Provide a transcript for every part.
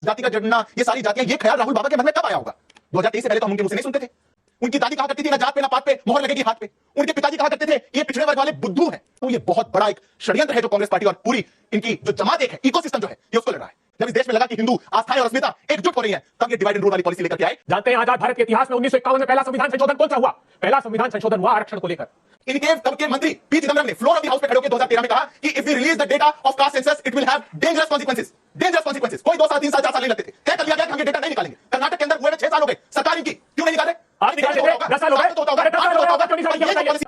जाति का जड़ना, ये सारी जातियां, ये ख्याल राहुल बाबा के मन में कब आया होगा? 2023 से पहले तो हम उनके मुंह से नहीं सुनते थे। उनकी दादी कहा करती थी ना जात पे ना पात पे मोहर लगेगी हाथ पे। उनके पिताजी कहा करते थे ये पिछड़े वर्ग वाले बुद्धू हैं। तो ये बहुत बड़ा एक षड्यंत्र है जो कांग्रेस पार्टी और पूरी इनकी जो जमात एक है, इकोसिस्टम जो है, ये उसको लड़ रहा है। जब इस देश में लगा कि हिंदू आस्थाएं और अस्मिता एकजुट हो रही है, तब ये डिवाइड एंड रूल वाली पॉलिसी लेकर के आए। जानते हैं आजाद भारत के इतिहास में 1951 में पहला संविधान संशोधन कौन सा हुआ? पहला संविधान संशोधन हुआ आरक्षण को लेकर। इनके तब के मंत्री पी चिदंबरम ने फ्लोर ऑफ द हाउस पे खड़े होकर 2013 में कहा कि if we release the data of caste census it will have dangerous consequences. Dangerous consequences. कोई 2 साल 3 साल 4 साल नहीं लगते थे। तय कर लिया गया कि हम ये डेटा नहीं निकालेंगे। कर्नाटक के अंदर हुए 6 साल हो गए, सरकार इनकी क्यों नहीं निकाले? आज निकालते थे 10 साल हो गए।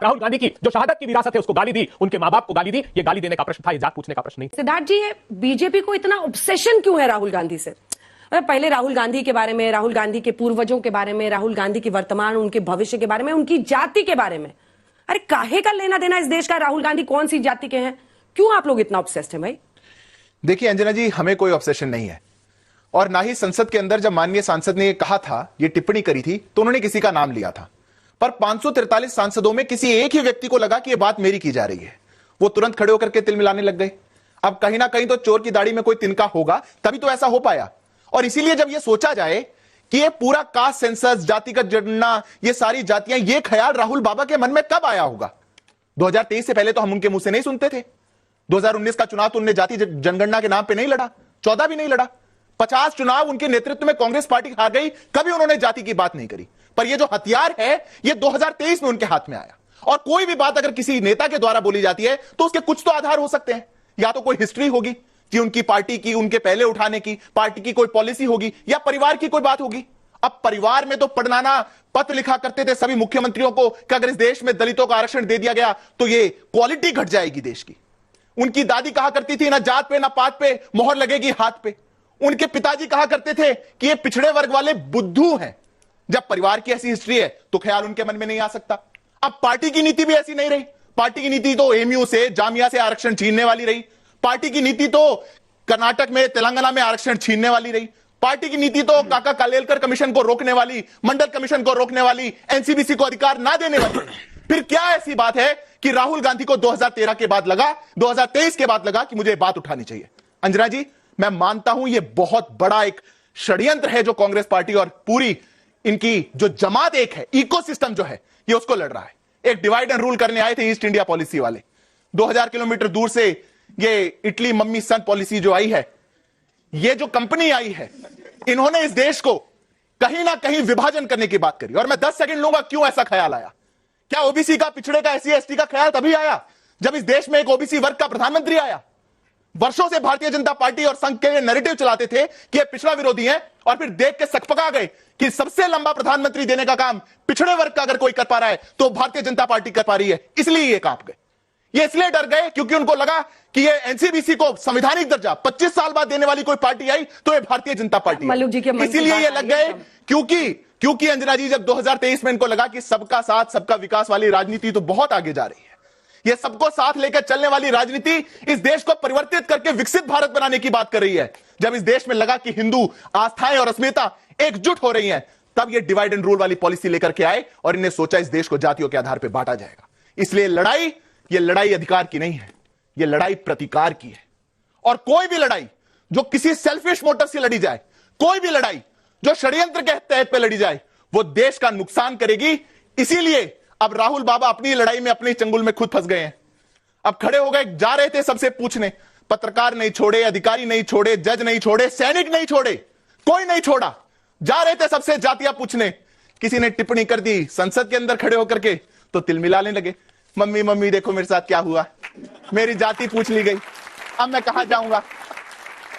राहुल गांधी की जो शहादत की विरासत है उसको गाली दी, उनके मां बाप को गाली दी। ये गाली देने का प्रश्न था, ये जात पूछने का प्रश्न नहीं। सिद्धार्थ जी, ये बीजेपी को इतना ऑब्सेशन क्यों है राहुल गांधी से? पहले राहुल गांधी के बारे में, राहुल गांधी के पूर्वजों के बारे में, राहुल गांधी के वर्तमान, उनके भविष्य के बारे में, उनकी जाति के बारे में। अरे काहे का लेना देना इस देश का? राहुल गांधी कौन सी जाति के हैं? क्यों आप लोग इतना ऑब्सेस्ड हैं भाई? देखिए अंजना जी, हमें कोई ऑब्सेशन नहीं है और ना ही संसद के अंदर जब माननीय सांसद ने कहा था, ये टिप्पणी करी थी, तो उन्होंने किसी का नाम लिया था। पर 543 सांसदों में किसी एक ही व्यक्ति को लगा कि यह बात मेरी की जा रही है, वो तुरंत खड़े होकर के तिल मिलाने लग गए। अब कहीं ना कहीं तो चोर की दाढ़ी में कोई तिनका होगा, तभी तो ऐसा हो पाया। और इसीलिए जब यह सोचा जाए कि ये पूरा कास्ट सेंसस, जातिगत जनगणना, ये सारी जातियां, ये ख्याल राहुल बाबा के मन में कब आया होगा? 2023 से पहले तो हम उनके मुंह से नहीं सुनते थे। 2019 का चुनाव तो उन्होंने जाति जनगणना के नाम पे नहीं लड़ा, 14 भी नहीं लड़ा। 50 चुनाव उनके नेतृत्व में कांग्रेस पार्टी हार गई, कभी उन्होंने जाति की बात नहीं करी। पर ये जो हथियार है, ये 2023 में उनके हाथ में आया। और कोई भी बात अगर किसी नेता के द्वारा बोली जाती है तो उसके कुछ तो आधार हो सकते हैं। या तो कोई हिस्ट्री होगी कि उनकी पार्टी की, उनके पहले उठाने की, पार्टी की कोई पॉलिसी होगी, या परिवार की कोई बात होगी। अब परिवार में तो पढ़नाना पत्र लिखा करते थे सभी मुख्यमंत्रियों को कि अगर इस देश में दलितों का आरक्षण दे दिया गया तो ये क्वालिटी घट जाएगी देश की। उनकी दादी कहा करती थी ना जात पे ना पात पे मोहर लगेगी हाथ पे। उनके पिताजी कहा करते थे कि ये पिछड़े वर्ग वाले बुद्धू हैं। जब परिवार की ऐसी हिस्ट्री है तो ख्याल उनके मन में नहीं आ सकता। अब पार्टी की नीति भी ऐसी नहीं रही। पार्टी की नीति तो एमयू से, जामिया से आरक्षण छीनने वाली रही। पार्टी की नीति तो कर्नाटक में, तेलंगाना में आरक्षण छीनने वाली रही। पार्टी की नीति तो काका कालेलकर कमीशन को रोकने वाली, मंडल कमीशन को रोकने वाली, एनसीबीसी को अधिकार ना देने वाली। फिर क्या ऐसी बात है कि राहुल गांधी को 2013 के बाद लगा, 2023 के बाद लगा कि मुझे बात उठानी चाहिए? अंजना जी, मैं मानता हूं यह बहुत बड़ा एक षड्यंत्र है जो कांग्रेस पार्टी और पूरी इनकी जो जमात एक है, इकोसिस्टम जो है, ये उसको लड़ रहा है। एक डिवाइड एंड रूल करने आए थे ईस्ट इंडिया पॉलिसी वाले। 2000 किलोमीटर दूर से ये इटली मम्मी सन पॉलिसी जो आई है, ये जो कंपनी आई है, इन्होंने इस देश को कहीं ना कहीं विभाजन करने की बात करी। और मैं 10 सेकंड लूंगा क्यों ऐसा ख्याल आया। क्या ओबीसी का, पिछड़े का, एससी एसटी का ख्याल तभी आया जब इस देश में एक ओबीसी वर्ग का प्रधानमंत्री आया। वर्षों से भारतीय जनता पार्टी और संघ के नैरेटिव चलाते थे कि ये पिछड़ा विरोधी है, और फिर देख के सकपका गए कि सबसे लंबा प्रधानमंत्री देने का काम पिछड़े वर्ग का अगर कोई कर पा रहा है तो भारतीय जनता पार्टी कर पा रही है। इसलिए ये कांप गए। ये इसलिए डर गए क्योंकि उनको लगा कि ये एनसीबीसी को संवैधानिक दर्जा 25 साल बाद देने वाली कोई पार्टी आई तो ये भारतीय जनता पार्टी है। इसीलिए ये लग गए क्योंकि अंजना जी, जब 2023 में इनको लगा कि सबका साथ सबका विकास वाली राजनीति तो बहुत आगे जा रही है, ये सबको साथ लेकर चलने वाली राजनीति इस देश को परिवर्तित करके विकसित भारत बनाने की बात कर रही है, जब इस देश में लगा कि हिंदू आस्थाएं और अस्मिता एकजुट हो रही हैं, तब ये डिवाइड एंड रूल वाली पॉलिसी लेकर के आए और इन्हें सोचा इस देश को जातियों के आधार पर बांटा जाएगा। इसलिए ये लड़ाई अधिकार की नहीं है, ये लड़ाई प्रतिकार की है। और कोई भी लड़ाई जो किसी सेल्फिश मोटिव से लड़ी जाए, कोई भी लड़ाई जो षड्यंत्र के तहत पे लड़ी जाए, वो देश का नुकसान करेगी। इसीलिए अब राहुल बाबा अपनी लड़ाई में, अपनी चंगुल में खुद फंस गए हैं। अब खड़े हो गए, जा रहे थे सबसे पूछने, पत्रकार नहीं छोड़े, अधिकारी नहीं छोड़े, जज नहीं छोड़े, सैनिक नहीं छोड़े, कोई नहीं छोड़ा। जा रहे थे सबसे जातियां पूछने। किसी ने टिप्पणी कर दी संसद के अंदर खड़े होकर के तो तिल मिलाने लगे। मम्मी मम्मी देखो मेरे साथ क्या हुआ, मेरी जाति पूछ ली गई, अब मैं कहां जाऊंगा।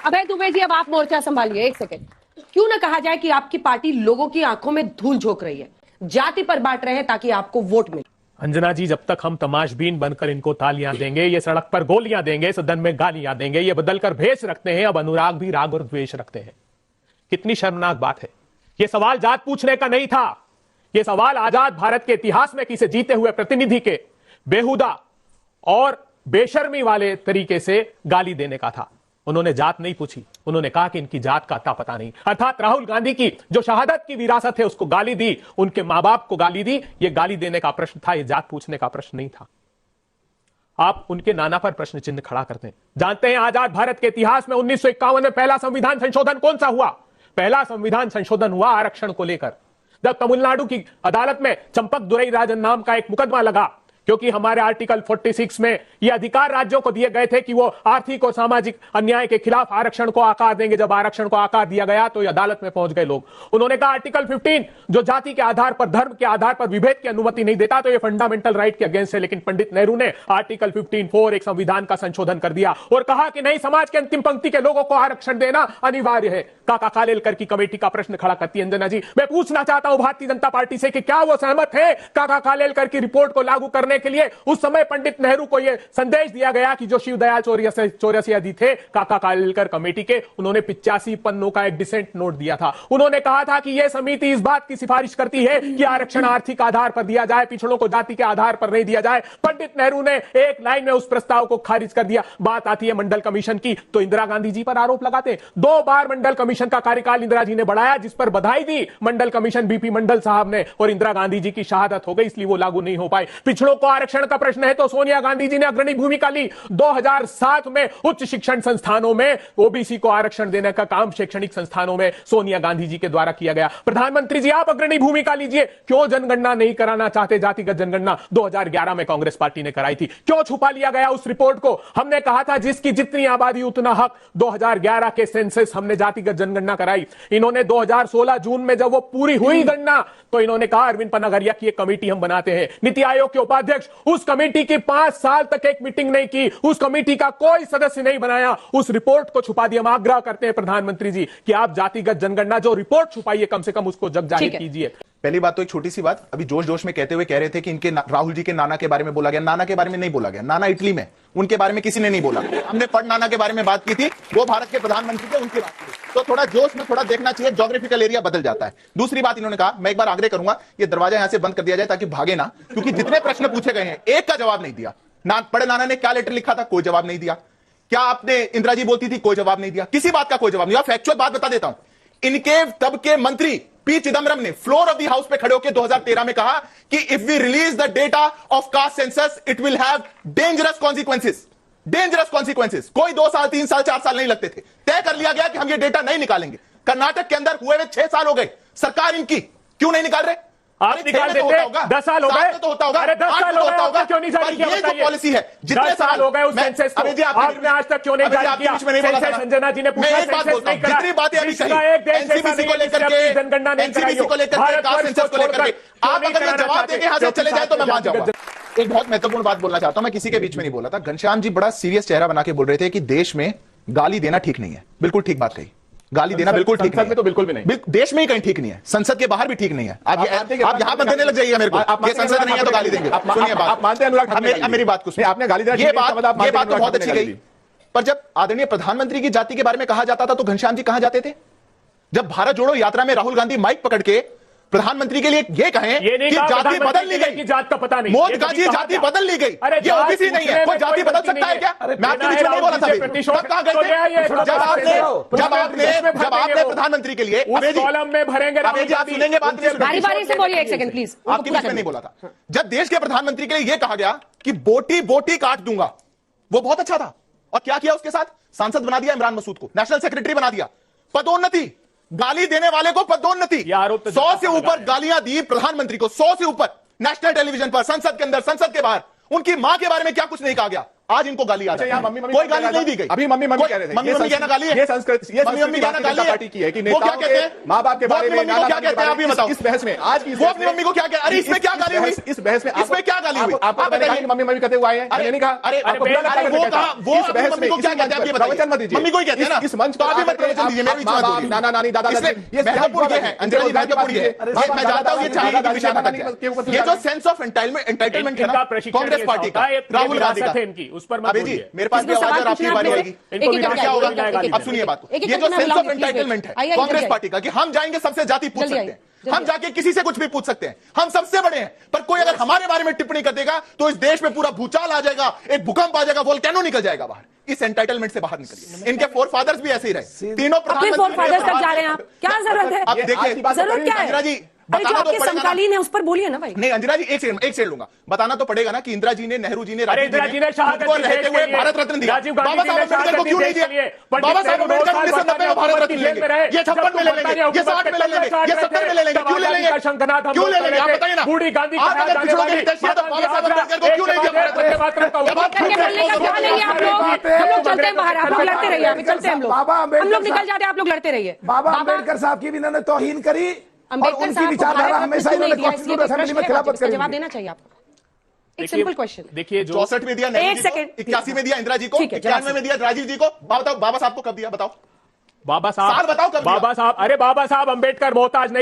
अभय दुबे जी, अब आप मोर्चा संभालिए। एक सेकंड, क्यों ना कहा जाए कि आपकी पार्टी लोगों की आंखों में धूल झोंक रही है, जाति पर बांट रहे हैं ताकि आपको वोट मिले। अंजना जी, जब तक हम तमाशबीन बनकर इनको तालियां देंगे, ये सड़क पर गोलियां देंगे, सदन में गालियां देंगे, ये बदलकर भेष रखते हैं, अब अनुराग भी राग और द्वेष रखते हैं। कितनी शर्मनाक बात है। यह सवाल जात पूछने का नहीं था, यह सवाल आजाद भारत के इतिहास में किसी जीते हुए प्रतिनिधि के बेहुदा और बेशर्मी वाले तरीके से गाली देने का था। उन्होंने जात नहीं पूछी, उन्होंने कहा कि इनकी जात का अता पता नहीं। अर्थात राहुल गांधी की जो शहादत की विरासत है उसको गाली दी, उनके मां बाप को गाली दी। यह गाली देने का प्रश्न था, यह जात पूछने का प्रश्न नहीं था। आप उनके नाना पर प्रश्न चिन्ह खड़ा करते हैं। जानते हैं आजाद भारत के इतिहास में 1951 में पहला संविधान संशोधन कौन सा हुआ? पहला संविधान संशोधन हुआ आरक्षण को लेकर, जब तमिलनाडु की अदालत में चंपक दुरई राजन नाम का एक मुकदमा लगा, क्योंकि हमारे आर्टिकल 46 में यह अधिकार राज्यों को दिए गए थे कि वो आर्थिक और सामाजिक अन्याय के खिलाफ आरक्षण को आकार देंगे। जब आरक्षण को आकार दिया गया तो अदालत में पहुंच गए लोग। उन्होंने कहा आर्टिकल 15 जो जाति के आधार पर, धर्म के आधार पर विभेद की अनुमति नहीं देता, तो ये फंडामेंटल राइट के अगेंस्ट है। लेकिन पंडित नेहरू ने आर्टिकल 15(4) एक संविधान का संशोधन कर दिया और कहा कि नहीं, समाज के अंतिम पंक्ति के लोगों को आरक्षण देना अनिवार्य है। काका कालेलकर की कमेटी का प्रश्न खड़ा करती है अंजना जी। मैं पूछना चाहता हूं भारतीय जनता पार्टी से कि क्या वो सहमत है काका कालेलकर की रिपोर्ट को लागू करने के लिए? उस समय पंडित नेहरू को यह संदेश दिया गया कि जो शिवदयाल चौरसिया थे काका कालेलकर कमेटी के, उन्होंने 85 पन्नों का एक डिसेंट नोट दिया था। उन्होंने कहा था कि यह समिति इस बात की सिफारिश करती है कि आरक्षण आर्थिक आधार पर दिया जाए, पिछड़ों को जाति के आधार पर नहीं दिया जाए। पंडित नेहरू ने एक लाइन में उस प्रस्ताव को खारिज कर दिया। बात आती है मंडल कमीशन की, तो इंदिरा गांधी जी पर आरोप लगाते हैं। 2 बार मंडल कमीशन का कार्यकाल इंदिरा जी ने बढ़ाया, जिस पर बधाई दी मंडल कमीशन, बीपी मंडल साहब ने, और इंदिरा गांधी जी की शहादत हो गई, इसलिए वो लागू नहीं हो पाए। पिछड़ों को आरक्षण का प्रश्न है तो सोनिया गांधी जी ने अग्रणी भूमिका ली। 2007 में उच्च शिक्षण संस्थानों में ओबीसी को आरक्षण देने का काम शैक्षणिक संस्थानों में सोनिया गांधी जी के द्वारा किया गया। प्रधानमंत्री जी, आप अग्रणी भूमिका लीजिए। क्यों जनगणना नहीं कराना चाहते? जातिगत जनगणना 2011 में कांग्रेस पार्टी ने कराई थी, क्यों छुपा लिया गया उस रिपोर्ट को? हमने कहा था जिसकी जितनी आबादी उतना हक। 2011 के सेंसस हमने जातिगत जनगणना कराई। इन्होंने 2016 जून में जब वो पूरी हुई गणना, तो इन्होंने कहा अरविंद पनागरिया की एक कमेटी हम बनाते हैं। नीति आयोग के उपाध्यक्ष, उस कमेटी की 5 साल तक एक मीटिंग नहीं की, उस कमेटी का कोई सदस्य नहीं बनाया, उस रिपोर्ट को छुपा दिया। हम आग्रह करते हैं प्रधानमंत्री जी कि आप जातिगत जनगणना जो रिपोर्ट छुपाई है, कम से कम उसको जग जाहिर कीजिए। पहली बात तो एक छोटी सी बात, अभी जोश जोश में कहते हुए कह रहे थे कि इनके राहुल जी के नाना के बारे में बोला गया। नाना के बारे में नहीं बोला गया, नाना इटली में, उनके बारे में किसी ने नहीं बोला। हमने पढ़ नाना के बारे में बात की थी, वो भारत के प्रधानमंत्री थे, उनकी बात की। तो थोड़ा जोश में थोड़ा देखना चाहिए, ज्योग्राफिकल एरिया बदल जाता है। दूसरी बात इन्होंने कहा, मैं एक बार आग्रह करूंगा ये दरवाजा यहां से बंद कर दिया जाए ताकि भागे ना, क्योंकि जितने प्रश्न पूछे गए हैं एक का जवाब नहीं दिया। बड़े नाना ने क्या लेटर लिखा था, कोई जवाब नहीं दिया। क्या आपने इंदिरा जी बोलती थी, कोई जवाब नहीं दिया। किसी बात का कोई जवाब नहीं दिया। फैक्चुअल बात बता देता हूं, इनके तब के मंत्री पी चिदम्बरम ने फ्लोर ऑफ द हाउस पे खड़े होकर 2013 में कहा कि if we release the data of caste census it will have dangerous consequences. Dangerous consequences. कोई 2 साल 3 साल 4 साल नहीं लगते थे। तय कर लिया गया कि हम ये डेटा नहीं निकालेंगे। कर्नाटक के अंदर हुए 6 साल हो गए, सरकार इनकी क्यों नहीं निकाल रहे? आप निकाल देते, 10 साल हो गए तो होता होगा। अरे 10 साल हो गए, क्यों नहीं जारी किया? बताइए। पॉलिसी है, जितने साल हो गए उस सेंसस को, आपने आज तक क्यों नहीं जारी किया? सेंसस अंजना जी ने पूछा, सेंसस नहीं करा। जितनी बातें अभी कही एनसीबीसी को लेकर के, एनसीबीसी को लेकर के, कास्ट सेंसस को लेकर के, आप अगर ये जवाब देके यहां से चले जाए तो मैं मान जाऊंगा। एक बहुत महत्वपूर्ण बात बोलना चाहता हूं, मैं किसी के बीच में नहीं बोला था। घनश्याम जी बड़ा सीरियस चेहरा बना के बोल रहे थे कि देश में गाली देना ठीक नहीं है। बिल्कुल ठीक बात कही, गाली देना बिल्कुल ठीक नहीं है। तो बिल्कुल भी नहीं, देश में ही कहीं ठीक नहीं है, संसद के बाहर भी ठीक नहीं है। आप यहां मत देने लग जाइए मेरे को, ये संसद नहीं है तो गाली देंगे। सुनिए बात, आप मानते हैं अनुराग, मेरी बात को सुनिए। आपने गाली देना, ये बात तो बहुत अच्छी गई, पर जब आदरणीय प्रधानमंत्री की जाति के बारे में कहा जाता था तो घनश्याम जी कहां जाते थे? जब भारत जोड़ो यात्रा में राहुल गांधी माइक पकड़ के प्रधानमंत्री के लिए ये कहें कि जाति बदल ली गई, जात का पता नहीं, मोदी जी जाति बदल ली गई, ये ओबीसी नहीं है, कोई जाति बदल सकता है क्या? मैं आपके बीच में नहीं बोला था, तब कहां गए थे? जब आपने प्रधानमंत्री के लिए कॉलम में भरेंगे, आप सुनेंगे बात, बारी बारी से बोलिए, एक सेकंड प्लीज। आपके बीच में नहीं बोला था। जब देश के प्रधानमंत्री के लिए यह कहा गया कि बोटी बोटी काट दूंगा, वो बहुत अच्छा था। और क्या किया उसके साथ? सांसद बना दिया इमरान मसूद को, नेशनल सेक्रेटरी बना दिया, पदोन्नति, गाली देने वाले को पदोन्नति। 100 से ऊपर गालियां दी प्रधानमंत्री को, 100 से ऊपर, नेशनल टेलीविजन पर, संसद के अंदर, संसद के बाहर। उनकी मां के बारे में क्या कुछ नहीं कहा गया। आज इनको गाली आ रही है। कोई गाली नहीं दी गई। अभी मम्मी कह रहे थे, मम्मी कहना गाली है। ये संस्कृत, ये मम्मी कहना गाली पार्टी की है कि वो क्या कहते हैं? माँ बाप के बारे में, मम्मी को क्या कहते हैं आप ये बताओ। इस बहस में आज की वो अपनी मम्मी को क्या कहते हैं? अरे इसमें क्या गाली हुई? इस बहस में इसमें क्या गाली हुई? आप बताइए। मम्मी कहते हुए आए हैं, मैंने नहीं कहा। अरे वो कहा, वो अपनी मम्मी को क्या कहते हैं आप ये बताइए। प्रवचन मत दीजिए, मम्मी को ही कहते हैं ना। इस मंच तो आप भी मत प्रवचन दीजिए, मेरे बीच में बोलिए। नाना नानी दादा इसमें महत्वपूर्ण ये है, अंजना जी महत्वपूर्ण ये है। मैं जानता हूं ये चाहिए कि विषय भटक जाए। ये जो सेंस ऑफ एंटाइटलमेंट है ना कांग्रेस पार्टी का, राहुल गांधी का, उस पर अभी जी मेरे पास भी आवाज है, आपकी बारी आएगी। क्या होगा? अब सुनिए बात को। ये जो सेंस ऑफ एंटाइटलमेंट है कांग्रेस पार्टी का कि हम जाएंगे सबसे जाति पूछ सकते हैं, हम जाके किसी से कुछ भी पूछ सकते हैं, हम सबसे बड़े हैं, पर कोई अगर हमारे बारे में टिप्पणी कर देगा तो इस देश में पूरा भूचाल आ जाएगा, एक भूकंप आ जाएगा, वोल्केनो निकल जाएगा बाहर। इस एंटाइटलमेंट से बाहर निकलिए। इनके फोरफादर्स भी ऐसे ही रहे, तीनों अपने फोरफादर्स तक जा रहे हैं आप, क्या जरूरत है? अब देखिए जरूरत क्या है? अंजना जी अरे जो बताना तो आपके पड़ेगा ना। समकालीन है उस पर बोलिए ना भाई। नहीं अंजना जी, एक सेकंड लूंगा। बताना तो पड़ेगा ना कि इंदिरा जी ने, नेहरू जी ने, अरे इंदिरा जी ने शहादत खुद को दी रहते देश हुए के लिए। भारत रत्न दिया। राजीव गांधी बाबा जी साहब ने अम्बेडकर शहादत को दी क्यों नहीं देश दिया? के लिए। पंडित बाबा साहब नेहरू अम्बेडकर 2 साल 1990 में भारत रत्न जेल लेंगे, में रहे। ये 56 में ले जब लेंगे, ये 60 में ले लेंगे, ये 70 में ले लेंगे, क्यों ले लेंगे? शंखनाथ हम क्यों लोग ले लेंगे? आप लेके बताइए ना। बूढ़ी गांधी आप अगर पिछड़ों के हितैषी हैं तो बाबा साहब अम्बेडकर को क्यों नहीं दिया भारत रत्न? करके बोलने का क्या नहीं है आप लोग। हम लोग चलते हैं बाहर, आप लोग लड़ते रहिए, अभी चलते हैं हम लोग। बाबा अम्बेडकर हम लोग निकल जाते हैं, आप लोग लड़ते रहिए। बाबा अम्बेडकर साहब की भी इन्होंने तौहीन करी और अम्बेडकर उनकी साहब को विचारधारा भारत रत्न हमेशा क्यों नहीं इन्होंने दिया, इसलिए कॉन्स्टिट्यूशन कोई असेंबली में प्रश्न है, खिलाफत इसका करी। जवाब देना चाहिए आपको। एक सिंपल क्वेश्चन। देखिए जो 64 में दिया नेहरू एक जी को, सेकंड। 81 में दिया इंदिरा जी को, ठीक है, जरा 91 में दिया राजीव जी को। बताओ बाबा साहब को कब दिया? बताओ बाबा साल बताओ साहब, कब दिया? बाबा साहब, अरे बाबा साहब अम्बेडकर मोहताज नहीं